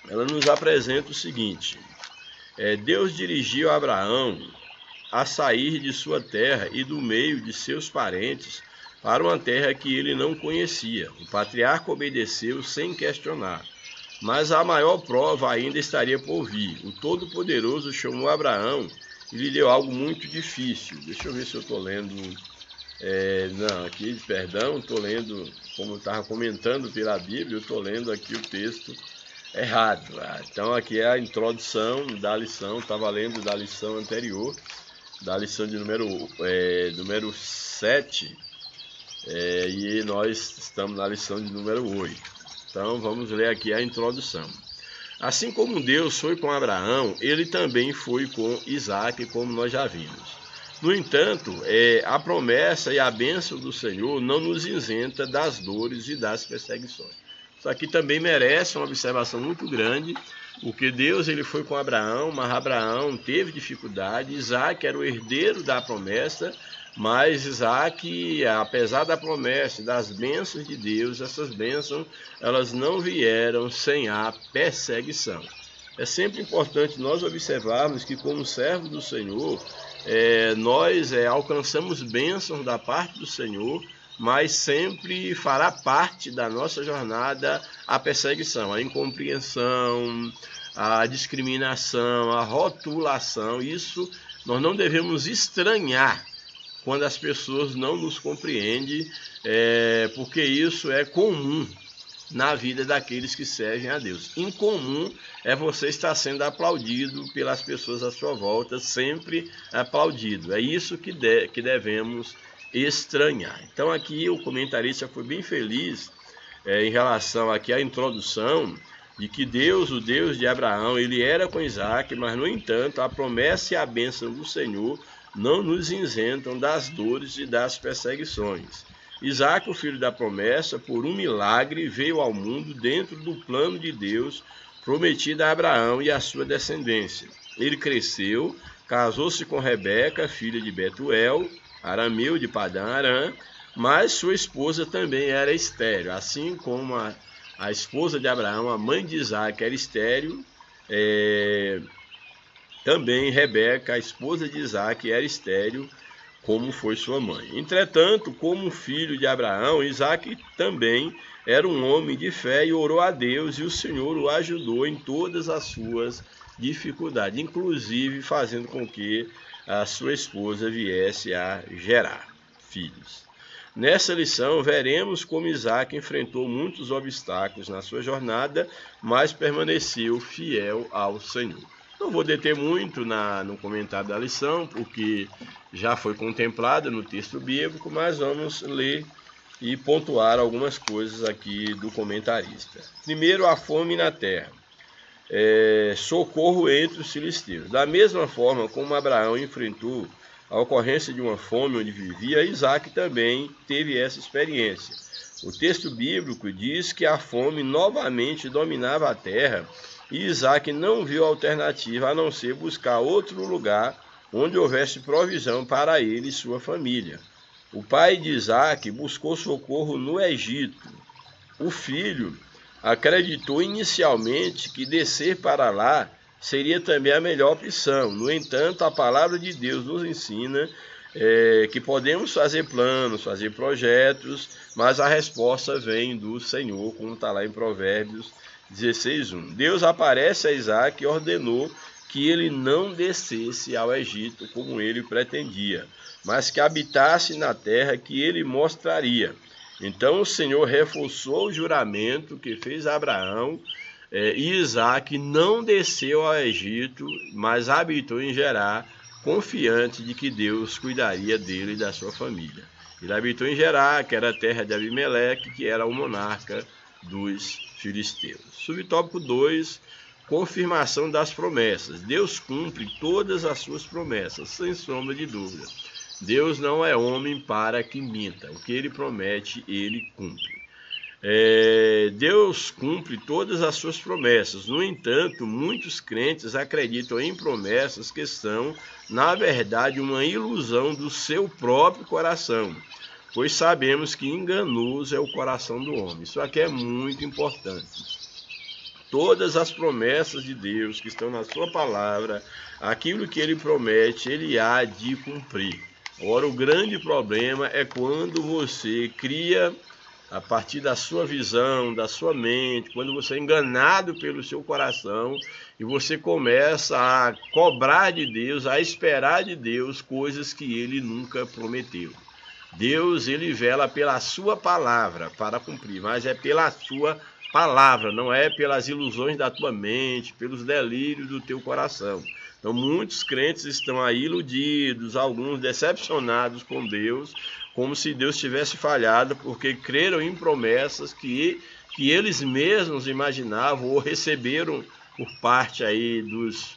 ela nos apresenta o seguinte: Deus dirigiu Abraão a sair de sua terra e do meio de seus parentes para uma terra que ele não conhecia. O patriarca obedeceu sem questionar, mas a maior prova ainda estaria por vir. O Todo-Poderoso chamou Abraão e lhe deu algo muito difícil. Deixa eu ver se eu estou lendo. Não, aqui, perdão, estou lendo, como eu estava comentando pela Bíblia, eu estou lendo aqui o texto errado. Então aqui é a introdução da lição, estava lendo da lição anterior, da lição de número 7, e nós estamos na lição de número 8. Então vamos ler aqui a introdução. Assim como Deus foi com Abraão, ele também foi com Isaac, como nós já vimos. No entanto, a promessa e a bênção do Senhor não nos isenta das dores e das perseguições. Isso aqui também merece uma observação muito grande, porque Deus ele foi com Abraão, mas Abraão teve dificuldade. Isaac era o herdeiro da promessa, mas Isaac, apesar da promessa e das bênçãos de Deus, essas bênçãos elas não vieram sem a perseguição. É sempre importante nós observarmos que, como servos do Senhor, nós alcançamos bênçãos da parte do Senhor, mas sempre fará parte da nossa jornada a perseguição, a incompreensão, a discriminação, a rotulação. Isso nós não devemos estranhar quando as pessoas não nos compreendem, porque isso é comum na vida daqueles que servem a Deus. Incomum é você estar sendo aplaudido pelas pessoas à sua volta, sempre aplaudido. É isso que devemos estranhar. Então aqui o comentarista foi bem feliz em relação aqui à introdução de que Deus, o Deus de Abraão, ele era com Isaac, mas no entanto a promessa e a bênção do Senhor não nos isentam das dores e das perseguições. Isaac, o filho da promessa, por um milagre, veio ao mundo dentro do plano de Deus prometido a Abraão e a sua descendência. Ele cresceu, casou-se com Rebeca, filha de Betuel, arameu de Padã Arã, mas sua esposa também era estéril. Assim como a esposa de Abraão, a mãe de Isaac, era estéril, também Rebeca, a esposa de Isaac, era estéril, como foi sua mãe. Entretanto, como filho de Abraão, Isaac também era um homem de fé e orou a Deus, e o Senhor o ajudou em todas as suas dificuldades, inclusive fazendo com que a sua esposa viesse a gerar filhos. Nessa lição, veremos como Isaac enfrentou muitos obstáculos na sua jornada, mas permaneceu fiel ao Senhor. Não vou deter muito no comentário da lição, porque já foi contemplada no texto bíblico, mas vamos ler e pontuar algumas coisas aqui do comentarista. Primeiro, a fome na terra. Socorro entre os filisteus. Da mesma forma como Abraão enfrentou a ocorrência de uma fome onde vivia, Isaac também teve essa experiência. O texto bíblico diz que a fome novamente dominava a terra, e Isaac não viu alternativa a não ser buscar outro lugar onde houvesse provisão para ele e sua família. O pai de Isaac buscou socorro no Egito. O filho acreditou inicialmente que descer para lá seria também a melhor opção. No entanto, a palavra de Deus nos ensina que podemos fazer planos, fazer projetos, mas a resposta vem do Senhor, como está lá em Provérbios 16:1. Deus aparece a Isaac e ordenou que ele não descesse ao Egito como ele pretendia, mas que habitasse na terra que ele mostraria. Então o Senhor reforçou o juramento que fez a Abraão, e Isaac não desceu ao Egito, mas habitou em Gerar, confiante de que Deus cuidaria dele e da sua família. Ele habitou em Gerar, que era a terra de Abimeleque, que era o monarca dos filisteus. Subtópico 2, confirmação das promessas. Deus cumpre todas as suas promessas, sem sombra de dúvida. Deus não é homem para que minta. O que ele promete, ele cumpre. Deus cumpre todas as suas promessas. No entanto, muitos crentes acreditam em promessas que são, na verdade, uma ilusão do seu próprio coração, pois sabemos que enganoso é o coração do homem. Isso aqui é muito importante. Todas as promessas de Deus que estão na sua palavra, aquilo que ele promete, ele há de cumprir. Ora, o grande problema é quando você cria, a partir da sua visão, da sua mente, quando você é enganado pelo seu coração e você começa a cobrar de Deus, a esperar de Deus coisas que ele nunca prometeu. Deus, ele vela pela sua palavra para cumprir, mas é pela sua palavra, não é pelas ilusões da tua mente, pelos delírios do teu coração. Então muitos crentes estão aí iludidos, alguns decepcionados com Deus, como se Deus tivesse falhado, porque creram em promessas que eles mesmos imaginavam ou receberam por parte aí dos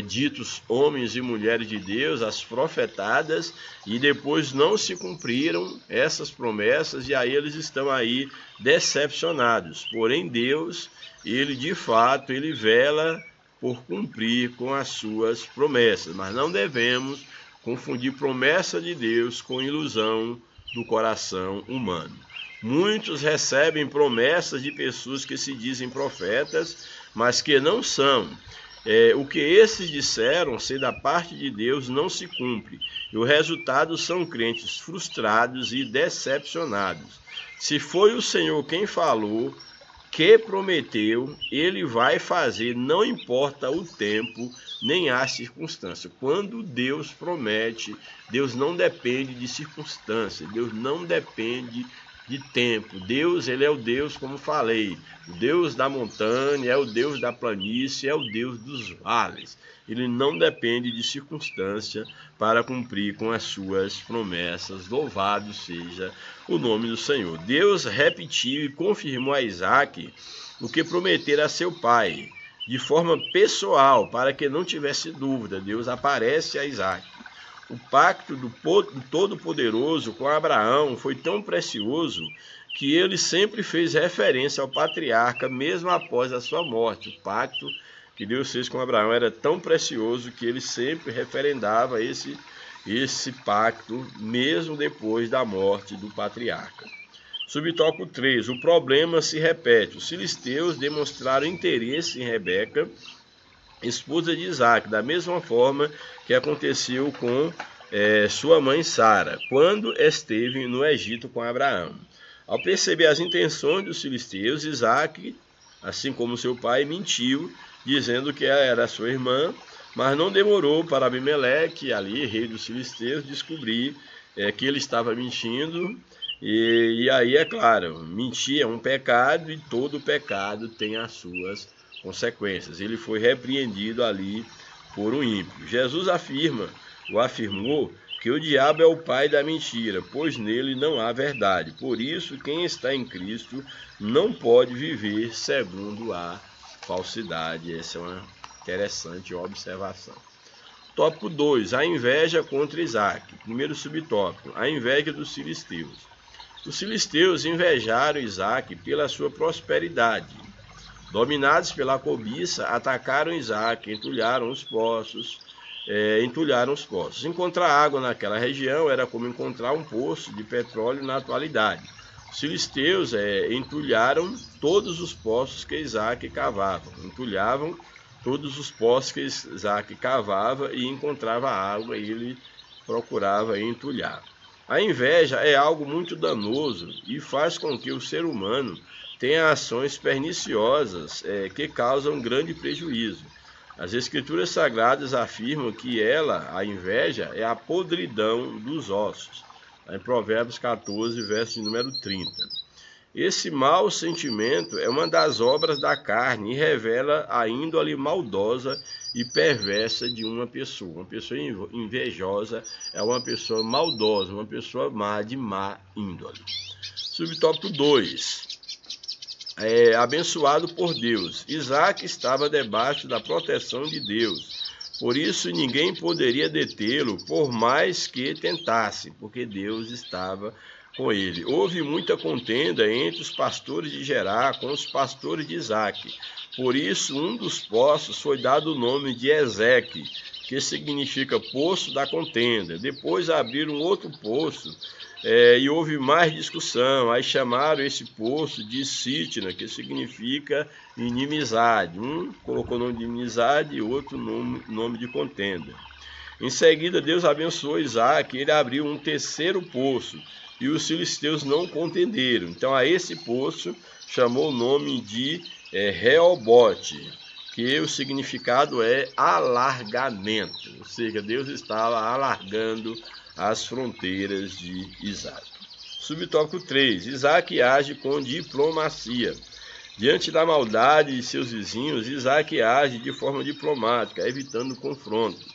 ditos homens e mulheres de Deus, as profetadas, e depois não se cumpriram essas promessas, e aí eles estão aí decepcionados. Porém Deus, ele de fato, ele vela por cumprir com as suas promessas, mas não devemos confundir promessa de Deus com ilusão do coração humano. Muitos recebem promessas de pessoas que se dizem profetas, mas que não são. O que esses disseram ser da parte de Deus não se cumpre, e o resultado são crentes frustrados e decepcionados. Se foi o Senhor quem falou, que prometeu, ele vai fazer, não importa o tempo nem a circunstância. Quando Deus promete, Deus não depende de circunstância, Deus não depende de tempo. Deus, ele é o Deus, como falei, o Deus da montanha, é o Deus da planície, é o Deus dos vales. Ele não depende de circunstância para cumprir com as suas promessas. Louvado seja o nome do Senhor. Deus repetiu e confirmou a Isaac o que prometera a seu pai, de forma pessoal, para que não tivesse dúvida. Deus aparece a Isaac. O pacto do Todo-Poderoso com Abraão foi tão precioso que ele sempre fez referência ao patriarca, mesmo após a sua morte. O pacto que Deus fez com Abraão era tão precioso que ele sempre referendava esse pacto, mesmo depois da morte do patriarca. Subtópico 3. O problema se repete. Os filisteus demonstraram interesse em Rebeca, esposa de Isaac, da mesma forma que aconteceu com sua mãe Sara, quando esteve no Egito com Abraão. Ao perceber as intenções dos filisteus, Isaac, assim como seu pai, mentiu, dizendo que era sua irmã, mas não demorou para Abimeleque, ali, rei dos filisteus, descobrir que ele estava mentindo. E aí, é claro, mentir é um pecado e todo pecado tem as suas consequências. Ele foi repreendido ali por um ímpio. Jesus afirmou que o diabo é o pai da mentira, pois nele não há verdade. Por isso, quem está em Cristo não pode viver segundo a falsidade. Essa é uma interessante observação. Tópico 2. A inveja contra Isaac. Primeiro subtópico. A inveja dos filisteus. Os filisteus invejaram Isaac pela sua prosperidade. Dominados pela cobiça, atacaram Isaac, entulharam os poços. Encontrar água naquela região era como encontrar um poço de petróleo na atualidade. Os filisteus entulharam todos os poços que Isaac cavava. Entulhavam todos os poços que Isaac cavava e encontrava água, e ele procurava entulhar. A inveja é algo muito danoso e faz com que o ser humano tenha ações perniciosas que causam grande prejuízo. As Escrituras Sagradas afirmam que a inveja, é a podridão dos ossos. Em Provérbios 14, verso número 30. Esse mau sentimento é uma das obras da carne e revela a índole maldosa e perversa de uma pessoa. Uma pessoa invejosa é uma pessoa maldosa, uma pessoa má, de má índole. Subtópico 2. Abençoado por Deus. Isaac estava debaixo da proteção de Deus. Por isso ninguém poderia detê-lo, por mais que tentasse, porque Deus estava com ele. Houve muita contenda entre os pastores de Gerar com os pastores de Isaac. Por isso, um dos poços foi dado o nome de Ezeque, que significa poço da contenda. Depois abriram outro poço e houve mais discussão. Aí chamaram esse poço de Sitna, que significa inimizade. Um colocou o nome de inimizade e outro nome de contenda. Em seguida, Deus abençoou Isaac, ele abriu um terceiro poço, e os filisteus não contenderam. Então, a esse poço chamou o nome de Reobote, que o significado é alargamento, ou seja, Deus estava alargando as fronteiras de Isaac. Subtópico 3. Isaac age com diplomacia. Diante da maldade de seus vizinhos, Isaac age de forma diplomática, evitando confrontos.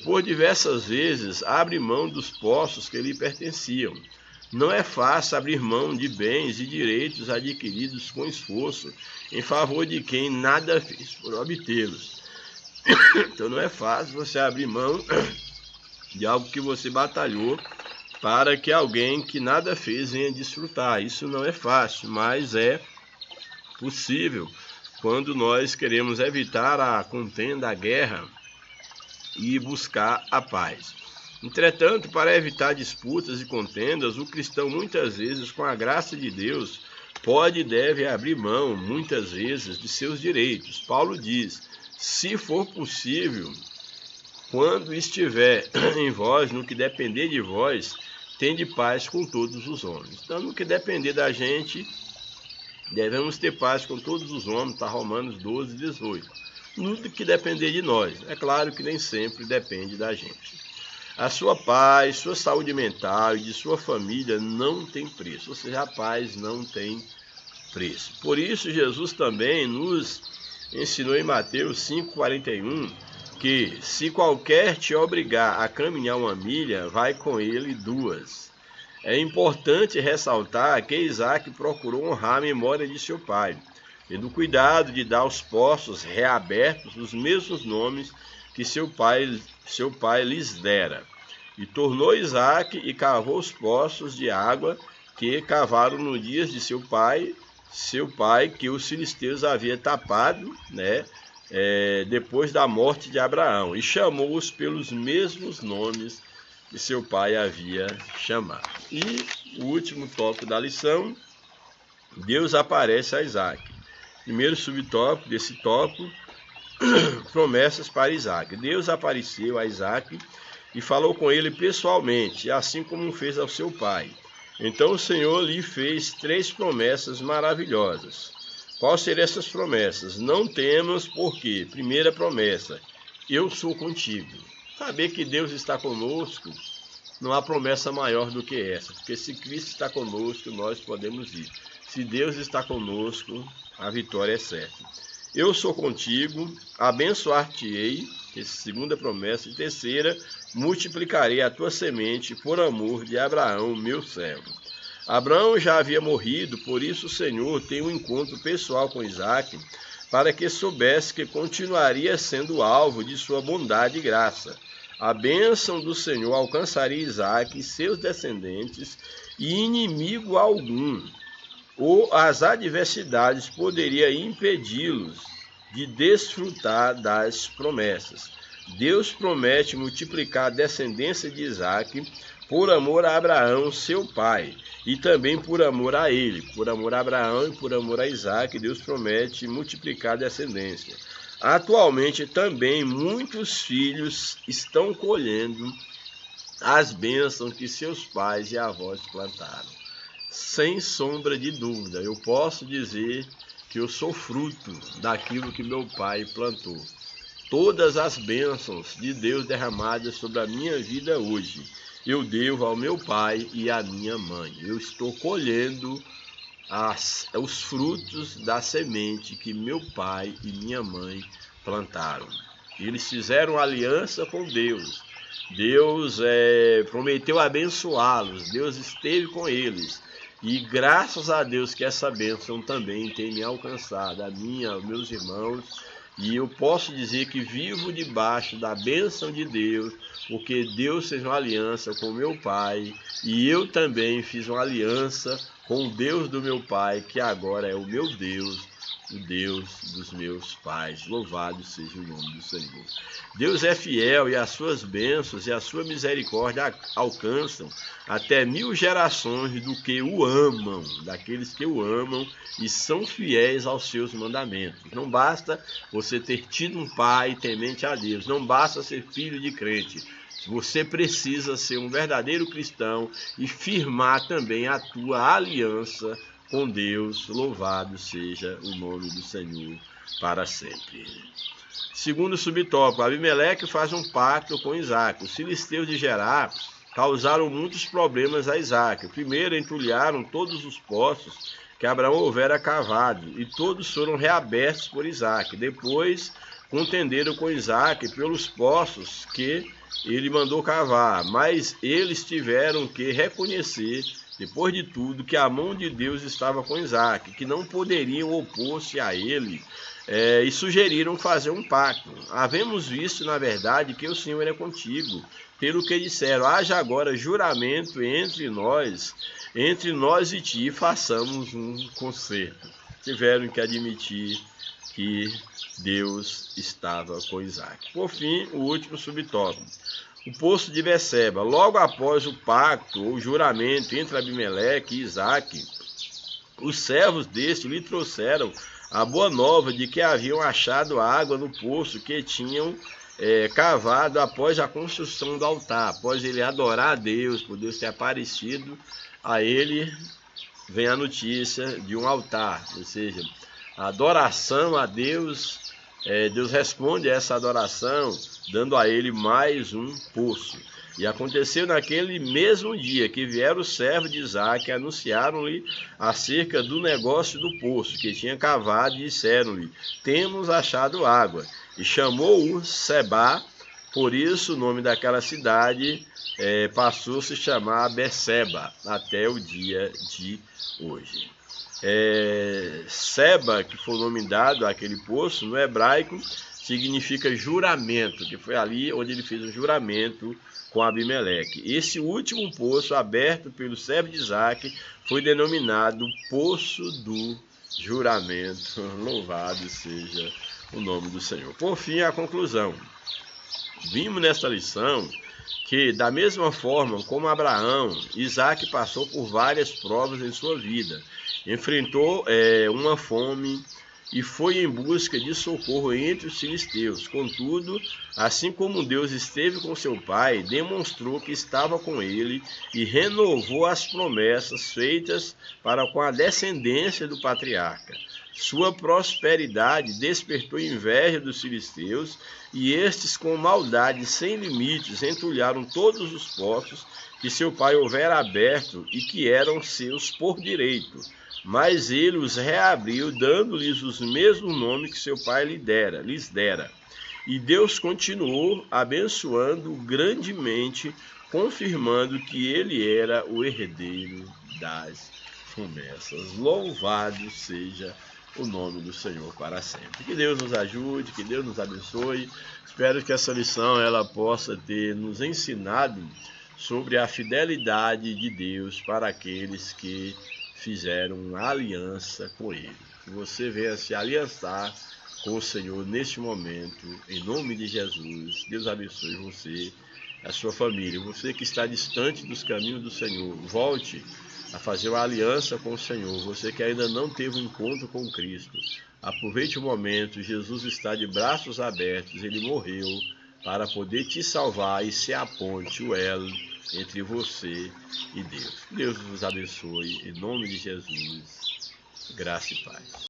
Por diversas vezes, abre mão dos postos que lhe pertenciam. Não é fácil abrir mão de bens e direitos adquiridos com esforço em favor de quem nada fez por obtê-los. Então não é fácil você abrir mão de algo que você batalhou para que alguém que nada fez venha desfrutar. Isso não é fácil, mas é possível quando nós queremos evitar a contenda, a guerra, e buscar a paz. Entretanto, para evitar disputas e contendas, o cristão muitas vezes, com a graça de Deus, pode e deve abrir mão, muitas vezes, de seus direitos. Paulo diz: se for possível, quando estiver em vós, no que depender de vós, tende paz com todos os homens. Então, no que depender da gente, devemos ter paz com todos os homens, está Romanos 12, 18. No que depender de nós. É claro que nem sempre depende da gente. A sua paz, sua saúde mental e de sua família não tem preço. Ou seja, a paz não tem preço. Por isso, Jesus também nos ensinou em Mateus 5,41 que se qualquer te obrigar a caminhar uma milha, vai com ele 2. É importante ressaltar que Isaac procurou honrar a memória de seu pai, tendo cuidado de dar aos poços reabertos os mesmos nomes que seu pai lhes dera. E tornou Isaac e cavou os poços de água que cavaram nos dias de seu pai, que os filisteus havia tapado, depois da morte de Abraão, e chamou-os pelos mesmos nomes que seu pai havia chamado. E o último tópico da lição: Deus aparece a Isaac. Primeiro subtópico desse tópico, promessas para Isaac. Deus apareceu a Isaac e falou com ele pessoalmente, assim como fez ao seu pai. Então o Senhor lhe fez 3 promessas maravilhosas. Quais seriam essas promessas? Não temas, porque, primeira promessa, eu sou contigo. Saber que Deus está conosco, não há promessa maior do que essa, porque se Cristo está conosco, nós podemos ir. Se Deus está conosco, a vitória é certa. Eu sou contigo, abençoar-te-ei, segunda promessa, e terceira, multiplicarei a tua semente por amor de Abraão, meu servo. Abraão já havia morrido, por isso o Senhor tem um encontro pessoal com Isaac, para que soubesse que continuaria sendo alvo de sua bondade e graça. A bênção do Senhor alcançaria Isaac e seus descendentes, e inimigo algum ou as adversidades poderiam impedi-los de desfrutar das promessas. Deus promete multiplicar a descendência de Isaac por amor a Abraão, seu pai, e também por amor a ele, por amor a Abraão e por amor a Isaque, Deus promete multiplicar a descendência. Atualmente também muitos filhos estão colhendo as bênçãos que seus pais e avós plantaram. Sem sombra de dúvida, eu posso dizer que eu sou fruto daquilo que meu pai plantou. Todas as bênçãos de Deus derramadas sobre a minha vida hoje, eu devo ao meu pai e à minha mãe. Eu estou colhendo os frutos da semente que meu pai e minha mãe plantaram. Eles fizeram aliança com Deus. Deus prometeu abençoá-los. Deus esteve com eles. E graças a Deus que essa bênção também tem me alcançado, a mim, aos meus irmãos. E eu posso dizer que vivo debaixo da bênção de Deus, porque Deus fez uma aliança com meu pai, e eu também fiz uma aliança com o Deus do meu pai, que agora é o meu Deus, o Deus dos meus pais. Louvado seja o nome do Senhor. Deus é fiel e as suas bênçãos e a sua misericórdia alcançam até 1000 gerações do que o amam, daqueles que o amam e são fiéis aos seus mandamentos. Não basta você ter tido um pai temente a Deus, não basta ser filho de crente. Você precisa ser um verdadeiro cristão e firmar também a tua aliança com Deus. Louvado seja o nome do Senhor para sempre. Segundo subtópico, Abimeleque faz um pacto com Isaque. Os filisteus de Gerar causaram muitos problemas a Isaque. Primeiro, entulharam todos os poços que Abraão houvera cavado, e todos foram reabertos por Isaque. Depois, contenderam com Isaque pelos poços que ele mandou cavar, mas eles tiveram que reconhecer, depois de tudo, que a mão de Deus estava com Isaque, que não poderiam opor-se a ele, e sugeriram fazer um pacto. Havemos visto, na verdade, que o Senhor é contigo, pelo que disseram, haja agora juramento entre nós e ti, e façamos um concerto. Tiveram que admitir que Deus estava com Isaque. Por fim, o último subtópico, o poço de Beceba. Logo após o pacto ou juramento entre Abimeleque e Isaque, os servos deste lhe trouxeram a boa nova de que haviam achado água no poço que tinham cavado após a construção do altar. Após ele adorar a Deus, por Deus ter aparecido a ele, vem a notícia de um altar, ou seja, a adoração a Deus. Deus responde a essa adoração, dando a ele mais um poço. E aconteceu naquele mesmo dia que vieram os servos de Isaque, anunciaram-lhe acerca do negócio do poço que tinha cavado, e disseram-lhe, temos achado água. E chamou-o Sebá, por isso o nome daquela cidade passou a se chamar Beceba, até o dia de hoje. Seba, que foi o nome dado àquele poço, no hebraico, significa juramento, que foi ali onde ele fez o juramento com Abimeleque. Esse último poço, aberto pelo servo de Isaque, foi denominado Poço do Juramento. Louvado seja o nome do Senhor. Por fim, a conclusão. Vimos nesta lição que, da mesma forma como Abraão, Isaque passou por várias provas em sua vida. Enfrentou uma fome e foi em busca de socorro entre os filisteus. Contudo, assim como Deus esteve com seu pai, demonstrou que estava com ele e renovou as promessas feitas para com a descendência do patriarca. Sua prosperidade despertou inveja dos filisteus, e estes, com maldade sem limites, entulharam todos os poços que seu pai houvera aberto e que eram seus por direito. Mas ele os reabriu, dando-lhes os mesmos nomes que seu pai lhes dera. E Deus continuou abençoando grandemente, confirmando que ele era o herdeiro das promessas. Louvado seja o nome do Senhor para sempre. Que Deus nos ajude, que Deus nos abençoe. Espero que essa lição ela possa ter nos ensinado sobre a fidelidade de Deus para aqueles que fizeram uma aliança com ele. Que você venha se aliançar com o Senhor neste momento, em nome de Jesus. Deus abençoe você a sua família. Você que está distante dos caminhos do Senhor, volte a fazer uma aliança com o Senhor. Você que ainda não teve um encontro com Cristo, aproveite o momento. Jesus está de braços abertos, Ele morreu para poder te salvar e ser a ponte, o elo entre você e Deus. Que Deus vos abençoe, em nome de Jesus. Graça e paz.